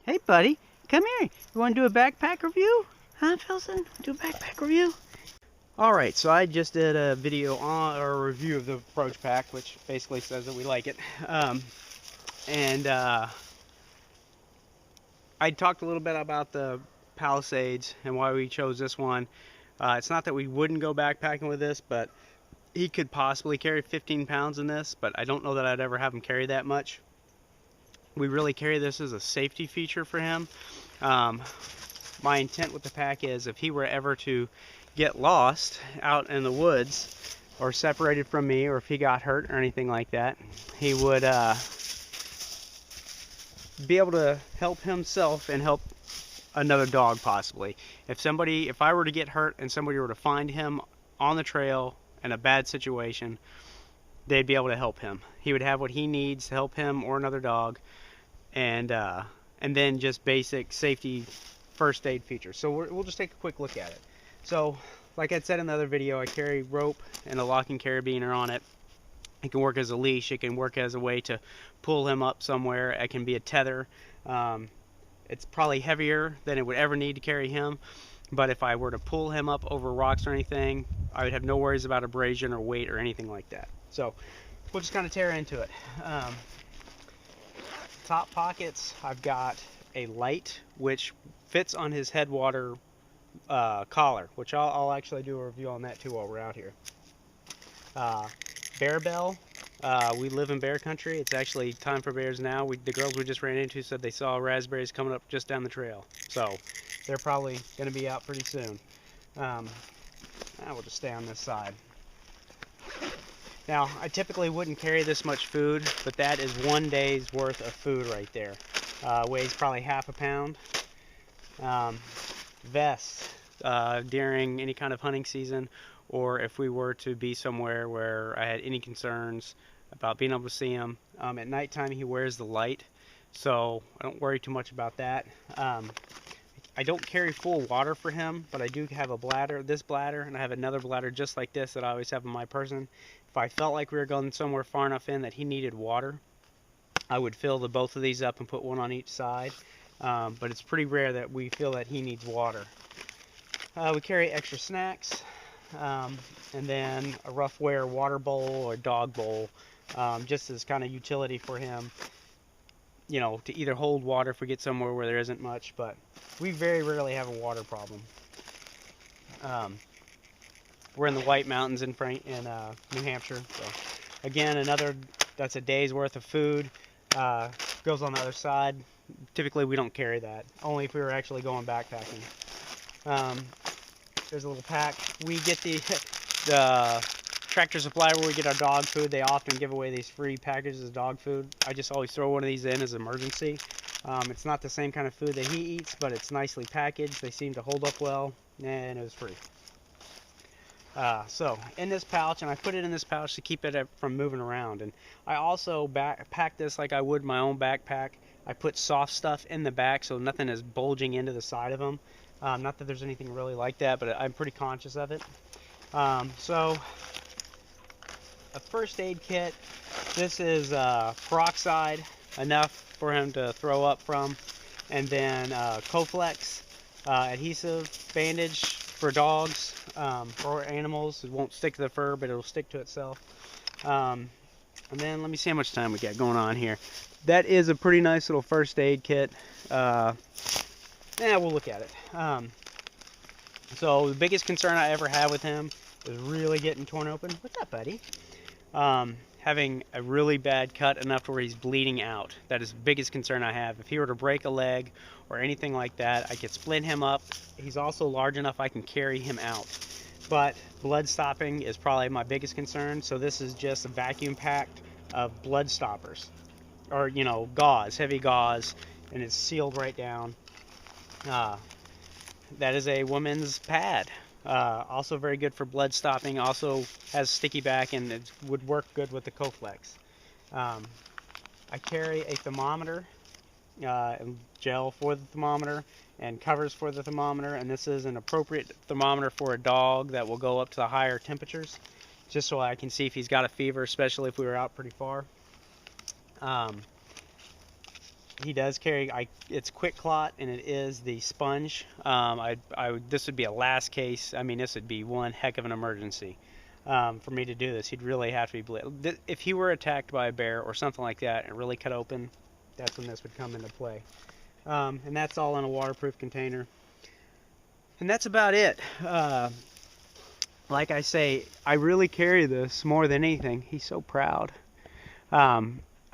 Hey, buddy, come here. You want to do a backpack review? Huh, Felson? Do a backpack review? Alright, so I just did a video on, or a review of the approach pack, which basically says that we like it. And I talked a little bit about the Palisades and why we chose this one. It's not that we wouldn't go backpacking with this, but he could possibly carry 15 pounds in this, but I don't know that I'd ever have him carry that much. We really carry this as a safety feature for him. My intent with the pack is if he were ever to get lost out in the woods or separated from me, or if he got hurt or anything like that, he would be able to help himself and help another dog possibly. If I were to get hurt and somebody were to find him on the trail in a bad situation, they'd be able to help him. He would have what he needs to help him or another dog, and then just basic safety first aid features. So we'll just take a quick look at it. So like I said in the other video, I carry rope and a locking carabiner on it. It can work as a leash. It can work as a way to pull him up somewhere. It can be a tether. It's probably heavier than it would ever need to carry him, but if I were to pull him up over rocks or anything, I would have no worries about abrasion or weight or anything like that. So we'll just kind of tear into it. Top pockets, I've got a light which fits on his headwater collar, which I'll actually do a review on that too while we're out here. Bear bell. We live in bear country. It's actually time for bears now. The girls we just ran into said they saw raspberries coming up just down the trail, so they're probably going to be out pretty soon. We'll just stay on this side. Now, I typically wouldn't carry this much food, but that is 1 day's worth of food right there. Weighs probably half a pound. Vest during any kind of hunting season, or if we were to be somewhere where I had any concerns about being able to see him. At nighttime he wears the light, so I don't worry too much about that. I don't carry full water for him, but I do have a bladder, this bladder, and I have another bladder just like this that I always have in my person. If I felt like we were going somewhere far enough in that he needed water, I would fill both of these up and put one on each side. But it's pretty rare that we feel that he needs water. We carry extra snacks, and then a Ruffwear water bowl or dog bowl, just as kind of utility for him, you know, to either hold water if we get somewhere where there isn't much, but we very rarely have a water problem. We're in the White Mountains in New Hampshire, so again, that's a day's worth of food. Goes on the other side. Typically we don't carry that, only if we were actually going backpacking. There's a little pack. We get the Tractor Supply where we get our dog food. They often give away these free packages of dog food. I just always throw one of these in as an emergency. It's not the same kind of food that he eats, but it's nicely packaged. They seem to hold up well, and it was free. So in this pouch, and I put it in this pouch to keep it from moving around, and I also pack this like I would my own backpack. I put soft stuff in the back so nothing is bulging into the side of them. Not that there's anything really like that, but I'm pretty conscious of it. So a first aid kit. This is peroxide, enough for him to throw up from, and then Coflex adhesive bandage for dogs or animals. It won't stick to the fur, but it'll stick to itself. And then let me see how much time we got going on here. That is a pretty nice little first aid kit. We'll look at it. So the biggest concern I ever had with him was really getting torn open. What's up, buddy? Having a really bad cut enough to where he's bleeding out. That is the biggest concern I have. If he were to break a leg or anything like that, I could split him up. He's also large enough I can carry him out. But blood stopping is probably my biggest concern, so this is just a vacuum packed of blood stoppers. Or, you know, gauze, heavy gauze, and it's sealed right down. That is a woman's pad. Also very good for blood stopping. Also has sticky back, and it would work good with the Coflex. I carry a thermometer, gel for the thermometer, and covers for the thermometer, and this is an appropriate thermometer for a dog that will go up to the higher temperatures, just so I can see if he's got a fever, especially if we were out pretty far. he does carry, it's Quick Clot, and it is the sponge. This would be a last case. I mean, this would be one heck of an emergency for me to do this. He'd really have to be if he were attacked by a bear or something like that and really cut open, that's when this would come into play. And that's all in a waterproof container. And that's about it. Like I say, I really carry this more than anything. He's so proud.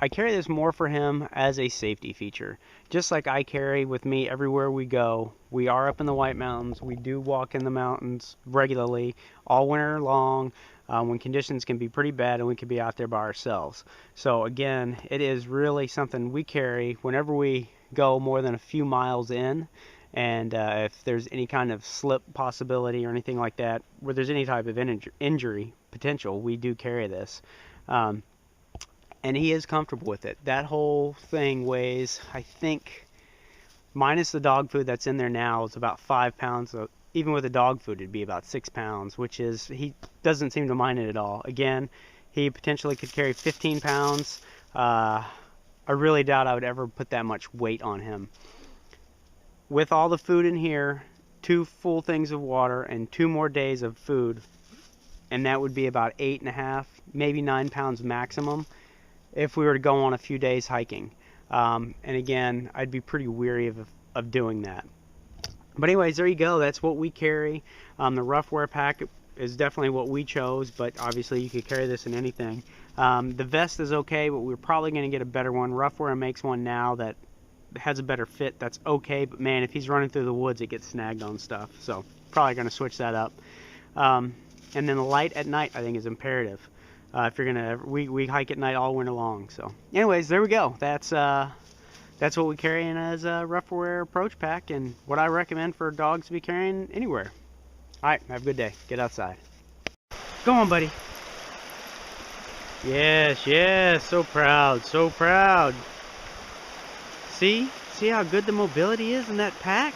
I carry this more for him as a safety feature. Just like I carry with me everywhere we go. We are up in the White Mountains. We do walk in the mountains regularly all winter long when conditions can be pretty bad and we can be out there by ourselves. So again, it is really something we carry whenever we go more than a few miles in. And if there's any kind of slip possibility or anything like that, where there's any type of injury potential, we do carry this. And he is comfortable with it. That whole thing weighs, I think, minus the dog food that's in there now, it's about 5 pounds. So even with the dog food, it'd be about 6 pounds, which is, he doesn't seem to mind it at all. Again, he potentially could carry 15 pounds. I really doubt I would ever put that much weight on him. With all the food in here, 2 full things of water, and 2 more days of food, and that would be about 8.5, maybe 9 pounds maximum if we were to go on a few days hiking. And again, I'd be pretty weary of doing that. But anyways, there you go. That's what we carry. The Ruffwear pack is definitely what we chose, but obviously you could carry this in anything. The vest is okay, but we're probably going to get a better one. Ruffwear makes one now that has a better fit. That's okay, but man, if he's running through the woods, it gets snagged on stuff. So probably going to switch that up. And then the light at night, I think, is imperative. If you're gonna, we hike at night all winter long. So, anyways, there we go. That's what we carry in as a Ruffwear approach pack, and what I recommend for dogs to be carrying anywhere. All right, have a good day. Get outside. Go on, buddy. Yes, yes. So proud, so proud. See how good the mobility is in that pack?